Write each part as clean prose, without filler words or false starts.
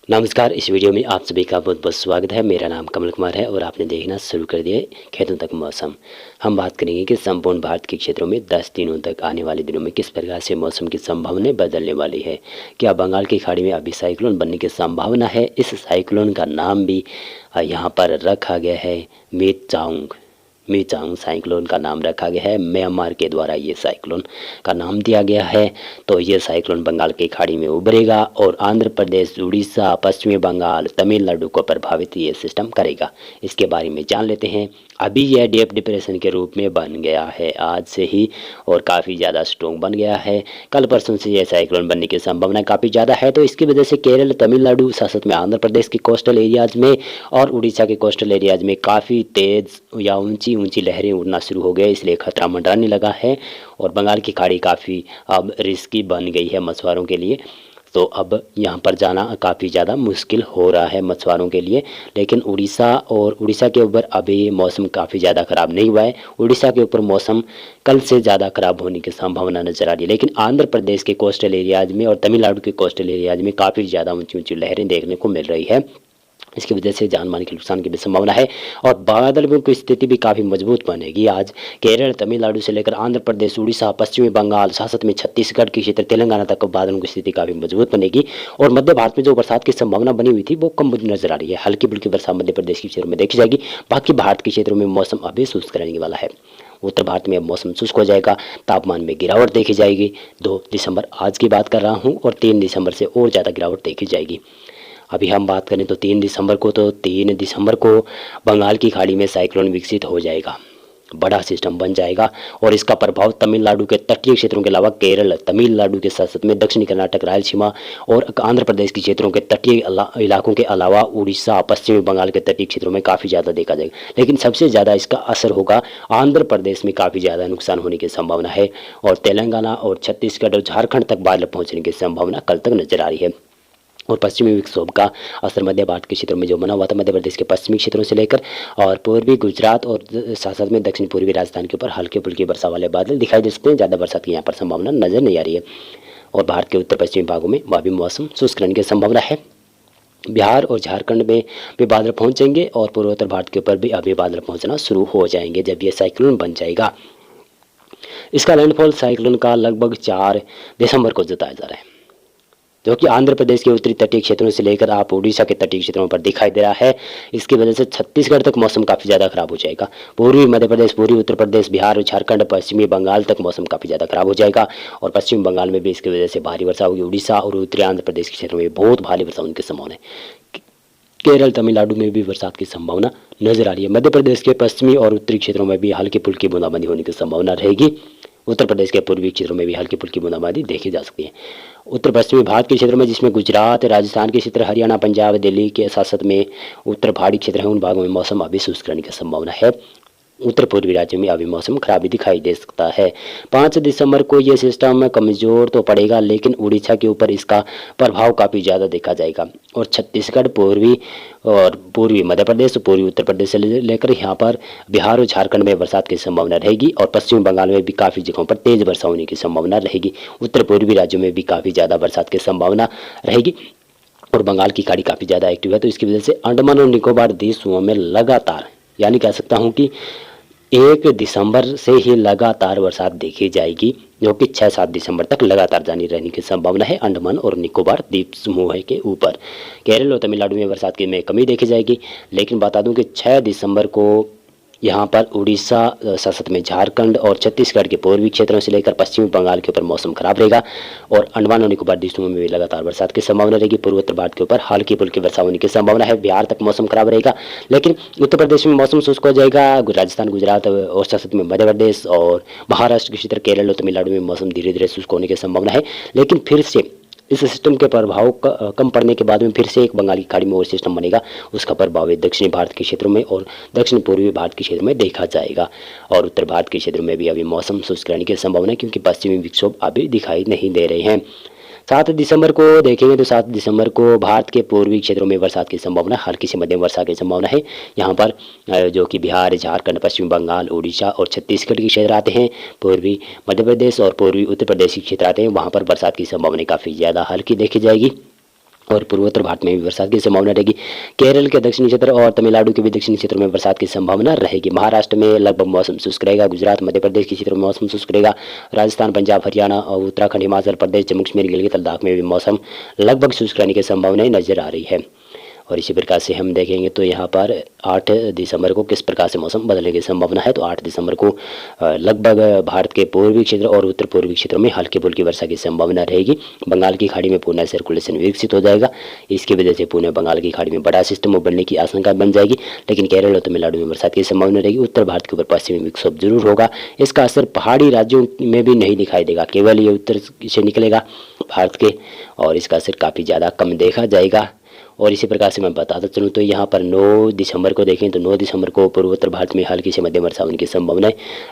नमस्कार। इस वीडियो में आप सभी का बहुत बहुत स्वागत है। मेरा नाम कमल कुमार है और आपने देखना शुरू कर दिया है खेतों तक मौसम। हम बात करेंगे कि संपूर्ण भारत के क्षेत्रों में 10 दिनों तक आने वाले दिनों में किस प्रकार से मौसम की संभावनाएं बदलने वाली है। क्या बंगाल की खाड़ी में अभी साइक्लोन बनने की संभावना है। इस साइक्लोन का नाम भी यहाँ पर रखा गया है मीचांग। मीचांग साइक्लोन का नाम रखा गया है। म्यांमार के द्वारा ये साइक्लोन का नाम दिया गया है। तो ये साइक्लोन बंगाल की खाड़ी में उभरेगा और आंध्र प्रदेश, उड़ीसा, पश्चिमी बंगाल, तमिलनाडु को प्रभावित ये सिस्टम करेगा। इसके बारे में जान लेते हैं। अभी यह डीप डिप्रेशन के रूप में बन गया है आज से ही और काफ़ी ज़्यादा स्ट्रॉन्ग बन गया है। कल परसों से यह साइक्लोन बनने की संभावना काफ़ी ज़्यादा है। तो इसकी वजह से केरल, तमिलनाडु, साथ में आंध्र प्रदेश के कोस्टल एरियाज़ में और उड़ीसा के कोस्टल एरियाज़ में काफ़ी तेज़ या ऊंची ऊंची लहरें उड़ना शुरू हो गए, इसलिए खतरा मंडराने लगा है। और बंगाल की खाड़ी काफ़ी अब रिस्की बन गई है मछुआरों के लिए। तो अब यहाँ पर जाना काफ़ी ज़्यादा मुश्किल हो रहा है मछुआरों के लिए। लेकिन उड़ीसा के ऊपर अभी मौसम काफ़ी ज़्यादा ख़राब नहीं हुआ है। उड़ीसा के ऊपर मौसम कल से ज़्यादा ख़राब होने की संभावना नज़र आ रही है। लेकिन आंध्र प्रदेश के कोस्टल एरियाज़ में और तमिलनाडु के कोस्टल एरियाज़ में काफ़ी ज़्यादा ऊंची ऊंची लहरें देखने को मिल रही है। इसकी वजह से जान माल के नुकसान की भी संभावना है और बादलों की स्थिति भी काफ़ी मजबूत बनेगी। आज केरल, तमिलनाडु से लेकर आंध्र प्रदेश, उड़ीसा, पश्चिमी बंगाल, साथ में छत्तीसगढ़ के क्षेत्र, तेलंगाना तक बादलों की स्थिति काफ़ी मजबूत बनेगी। और मध्य भारत में जो बरसात की संभावना बनी हुई थी वो कम नजर आ रही है। हल्की फुल्की बरसात मध्य प्रदेश के क्षेत्रों में देखी जाएगी। बाकी भारत के क्षेत्रों में मौसम अभी शुष्क रहने वाला है। उत्तर भारत में अब मौसम शुष्क हो जाएगा। तापमान में गिरावट देखी जाएगी। 2 दिसंबर आज की बात कर रहा हूँ और 3 दिसंबर से और ज़्यादा गिरावट देखी जाएगी। अभी हम बात करें तो 3 दिसंबर को बंगाल की खाड़ी में साइक्लोन विकसित हो जाएगा, बड़ा सिस्टम बन जाएगा और इसका प्रभाव तमिलनाडु के तटीय क्षेत्रों के अलावा केरल, तमिलनाडु के साथ में दक्षिणी कर्नाटक, रायलसीमा और आंध्र प्रदेश के क्षेत्रों के तटीय इलाकों के अलावा उड़ीसा, पश्चिमी बंगाल के तटीय क्षेत्रों में काफ़ी ज़्यादा देखा जाएगा। लेकिन सबसे ज़्यादा इसका असर होगा आंध्र प्रदेश में, काफ़ी ज़्यादा नुकसान होने की संभावना है। और तेलंगाना और छत्तीसगढ़ और झारखंड तक बादल पहुँचने की संभावना कल तक नजर आ रही है। और पश्चिमी विक्षोभ का असर मध्य भारत के क्षेत्रों में जो बना हुआ था, मध्य प्रदेश के पश्चिमी क्षेत्रों से लेकर और पूर्वी गुजरात और साथ में दक्षिण पूर्वी राजस्थान के ऊपर हल्के फुल्के वर्षा वाले बादल दिखाई दे सकते हैं। ज़्यादा बरसात की यहाँ पर संभावना नजर नहीं आ रही है। और भारत के उत्तर पश्चिमी भागों में अभी मौसम शुष्क रहने की संभावना है। बिहार और झारखंड में भी बादल पहुँचेंगे और पूर्वोत्तर भारत के ऊपर भी अभी बादल पहुँचना शुरू हो जाएंगे जब ये साइक्लोन बन जाएगा। इसका लैंडफॉल साइक्लोन का लगभग 4 दिसंबर को जताया जा रहा है, जो कि आंध्र प्रदेश के उत्तरी तटीय क्षेत्रों से लेकर आप उड़ीसा के तटीय क्षेत्रों पर दिखाई दे रहा है। इसकी वजह से छत्तीसगढ़ तक मौसम काफ़ी ज़्यादा खराब हो जाएगा। पूर्वी मध्य प्रदेश, पूर्वी उत्तर प्रदेश, बिहार, झारखंड, पश्चिमी बंगाल तक मौसम काफ़ी ज़्यादा खराब हो जाएगा। और पश्चिम बंगाल में भी इसकी वजह से भारी वर्षा होगी। उड़ीसा और उत्तरी आंध्र प्रदेश के क्षेत्रों में बहुत भारी वर्षा होने की संभावना है। केरल, तमिलनाडु में भी बरसात की संभावना नजर आ रही है। मध्य प्रदेश के पश्चिमी और उत्तरी क्षेत्रों में भी हल्की फुल्की बूंदाबांदी होने की संभावना रहेगी। उत्तर प्रदेश के पूर्वी क्षेत्रों में भी हल्की फुल्की बूंदाबांदी देखी जा सकती है। उत्तर पश्चिमी भारत के क्षेत्रों में, जिसमें गुजरात, राजस्थान के क्षेत्र, हरियाणा, पंजाब, दिल्ली के साथ साथ में उत्तर पहाड़ी क्षेत्र हैं, उन भागों में मौसम अभी शुष्क रहने की संभावना है। उत्तर पूर्वी राज्यों में अभी मौसम खराबी दिखाई दे सकता है। 5 दिसंबर को ये सिस्टम कमज़ोर तो पड़ेगा, लेकिन उड़ीसा के ऊपर इसका प्रभाव काफ़ी ज़्यादा देखा जाएगा। और छत्तीसगढ़, पूर्वी मध्य प्रदेश, पूर्वी उत्तर प्रदेश से लेकर यहाँ पर बिहार और झारखंड में बरसात की संभावना रहेगी। और पश्चिमी बंगाल में भी काफ़ी जगहों पर तेज़ वर्षा होने की संभावना रहेगी। उत्तर पूर्वी राज्यों में भी काफ़ी ज़्यादा बरसात की संभावना रहेगी। और बंगाल की खाड़ी काफ़ी ज़्यादा एक्टिव है, तो इसकी वजह से अंडमान और निकोबार द्वीप में लगातार, यानी कह सकता हूँ कि 1 दिसंबर से ही लगातार बरसात देखी जाएगी, जो कि 6-7 दिसंबर तक लगातार जारी रहने की संभावना है अंडमान और निकोबार द्वीप समूह के ऊपर। केरल और तमिलनाडु में बरसात की में कमी देखी जाएगी। लेकिन बता दूं कि 6 दिसंबर को यहाँ पर उड़ीसा, साथ में झारखंड और छत्तीसगढ़ के पूर्वी क्षेत्रों से लेकर पश्चिमी बंगाल के ऊपर मौसम खराब रहेगा। और अंडमान और निकोबार द्वीप समूह में भी लगातार बरसात की संभावना रहेगी। पूर्वोत्तर भारत के ऊपर हल्की फुल्की वर्षा होने की संभावना है। बिहार तक मौसम खराब रहेगा, लेकिन उत्तर प्रदेश में मौसम शुष्क हो जाएगा। राजस्थान, गुजरात और साथ में मध्य प्रदेश और महाराष्ट्र के क्षेत्र, केरल और तमिलनाडु में मौसम धीरे धीरे शुष्क होने की संभावना है। लेकिन फिर से इस सिस्टम के प्रभाव कम पड़ने के बाद में फिर से एक बंगाल की खाड़ी में और सिस्टम बनेगा। उसका प्रभाव दक्षिणी भारत के क्षेत्रों में और दक्षिण पूर्वी भारत के क्षेत्र में देखा जाएगा। और उत्तर भारत के क्षेत्रों में भी अभी मौसम शुष्क रहने की संभावना है, क्योंकि पश्चिमी विक्षोभ अभी दिखाई नहीं दे रहे हैं। 7 दिसंबर को देखेंगे तो 7 दिसंबर को भारत के पूर्वी क्षेत्रों में बरसात की संभावना, हल्की से मध्यम वर्षा की संभावना है। यहाँ पर जो कि बिहार, झारखंड, पश्चिम बंगाल, उड़ीसा और छत्तीसगढ़ के क्षेत्र आते हैं, पूर्वी मध्य प्रदेश और पूर्वी उत्तर प्रदेश के क्षेत्र आते हैं, वहाँ पर बरसात की संभावना काफ़ी ज़्यादा हल्की देखी जाएगी। और पूर्वोत्तर भारत में भी बरसात की संभावना रहेगी। केरल के दक्षिणी क्षेत्र और तमिलनाडु के भी दक्षिणी क्षेत्रों में बरसात की संभावना रहेगी। महाराष्ट्र में लगभग मौसम शुष्क रहेगा। गुजरात मध्य प्रदेश के क्षेत्रों में मौसम शुष्क रहेगा। राजस्थान पंजाब हरियाणा और उत्तराखंड हिमाचल प्रदेश जम्मू कश्मीर गिलगित लद्दाख में भी मौसम लगभग शुष्क रहने की संभावनाएं नजर आ रही है। और इसी प्रकार से हम देखेंगे तो यहाँ पर 8 दिसंबर को किस प्रकार से मौसम बदलने की संभावना है। तो 8 दिसंबर को लगभग भारत के पूर्वी क्षेत्र और उत्तर पूर्वी क्षेत्रों में हल्की फुल्की वर्षा की संभावना रहेगी। बंगाल की खाड़ी में पुनः सर्कुलेशन विकसित हो जाएगा। इसकी वजह से पुनः बंगाल की खाड़ी में बड़ा सिस्टम उभरने की आशंका बन जाएगी। लेकिन केरल और तमिलनाडु में बरसात की संभावना रहेगी। उत्तर भारत के ऊपर पश्चिमी विक्षोभ जरूर होगा। इसका असर पहाड़ी राज्यों में भी नहीं दिखाई देगा, केवल ये उत्तर से निकलेगा भारत के, और इसका असर काफ़ी ज़्यादा कम देखा जाएगा। और इसी प्रकार से मैं बताता चलूँ तो यहाँ पर 9 दिसंबर को देखें तो 9 दिसंबर को पूर्वोत्तर भारत में हल्की से मध्यम वर्षा होने की संभावना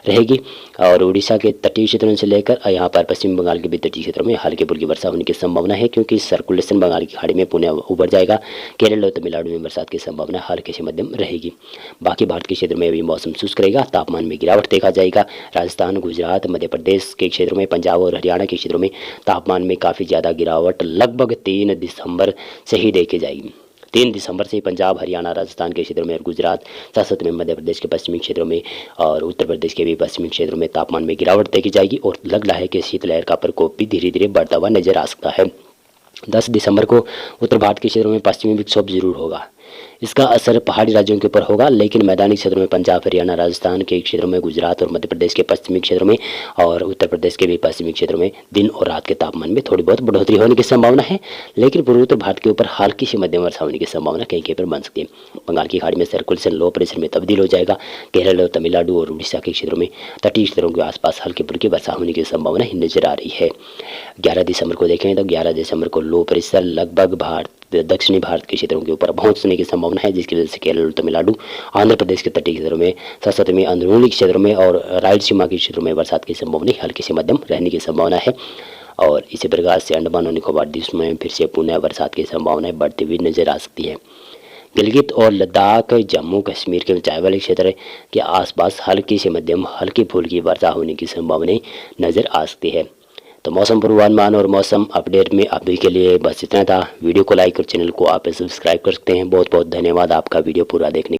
रहेगी। और उड़ीसा के तटीय क्षेत्रों से लेकर यहाँ पर पश्चिम बंगाल के भी तटीय क्षेत्रों में हल्की फुल्की वर्षा होने की संभावना है, क्योंकि सर्कुलेशन बंगाल की खाड़ी में पुनः उभर जाएगा। केरल और तमिलनाडु में बरसात की संभावना हल्की से मध्यम रहेगी। बाकी भारत के क्षेत्र में भी मौसम शुष्क रहेगा। तापमान में गिरावट देखा जाएगा। राजस्थान, गुजरात, मध्य प्रदेश के क्षेत्रों में, पंजाब और हरियाणा के क्षेत्रों में तापमान में काफ़ी ज़्यादा गिरावट लगभग 3 दिसंबर से ही देखी जाएगी। 3 दिसंबर से पंजाब, हरियाणा, राजस्थान के क्षेत्रों में और गुजरात, साथ में मध्य प्रदेश के पश्चिमी क्षेत्रों में और उत्तर प्रदेश के भी पश्चिमी क्षेत्रों में तापमान में गिरावट देखी जाएगी। और लग रहा है कि शीतलहर का प्रकोप भी धीरे धीरे बढ़ता हुआ नजर आ सकता है। 10 दिसंबर को उत्तर भारत के क्षेत्रों में पश्चिमी विक्षोभ जरूर होगा। इसका असर पहाड़ी राज्यों के ऊपर होगा, लेकिन मैदानी क्षेत्रों में पंजाब, हरियाणा, राजस्थान के क्षेत्रों में, गुजरात और मध्य प्रदेश के पश्चिमी क्षेत्रों में और उत्तर प्रदेश के भी पश्चिमी क्षेत्रों में दिन और रात के तापमान में थोड़ी बहुत बढ़ोतरी होने की संभावना है। लेकिन पूर्वोत्तर भारत के ऊपर हल्की से मध्यम वर्षा होने की संभावना कहीं कहीं पर बन सकती है। बंगाल की खाड़ी में सर्कुलेशन लो प्रेशर में तब्दील हो जाएगा। केरल और तमिलनाडु और उड़ीसा के क्षेत्रों में तटीय क्षेत्रों के आसपास हल्की फुल्की वर्षा होने की संभावना नजर आ रही है। 11 दिसंबर को देखें तो 11 दिसंबर को लो प्रेशर लगभग दक्षिणी भारत के क्षेत्रों के ऊपर पहुंचने की संभावना है, जिसकी वजह से केरल, तमिलनाडु, आंध्र प्रदेश के तटीय क्षेत्रों में, साथ में अंदरूनी क्षेत्रों में और रायलसीमा के क्षेत्रों में बरसात की संभावना हल्की से मध्यम रहने की संभावना है। और इसी प्रकार से अंडमान और निकोबार द्वीप में फिर से पुनः बरसात की संभावनाएं बढ़ती हुई नजर आ सकती है। गिलगित और लद्दाख, जम्मू कश्मीर के ऊंचाई वाले क्षेत्र के आसपास हल्की से मध्यम हल्की फुल्की वर्षा होने की संभावनाएं नजर आ सकती है। तो मौसम पूर्वानुमान और मौसम अपडेट में अभी के लिए बस इतना था। वीडियो को लाइक और चैनल को आप सब्सक्राइब कर सकते हैं। बहुत बहुत धन्यवाद आपका वीडियो पूरा देखने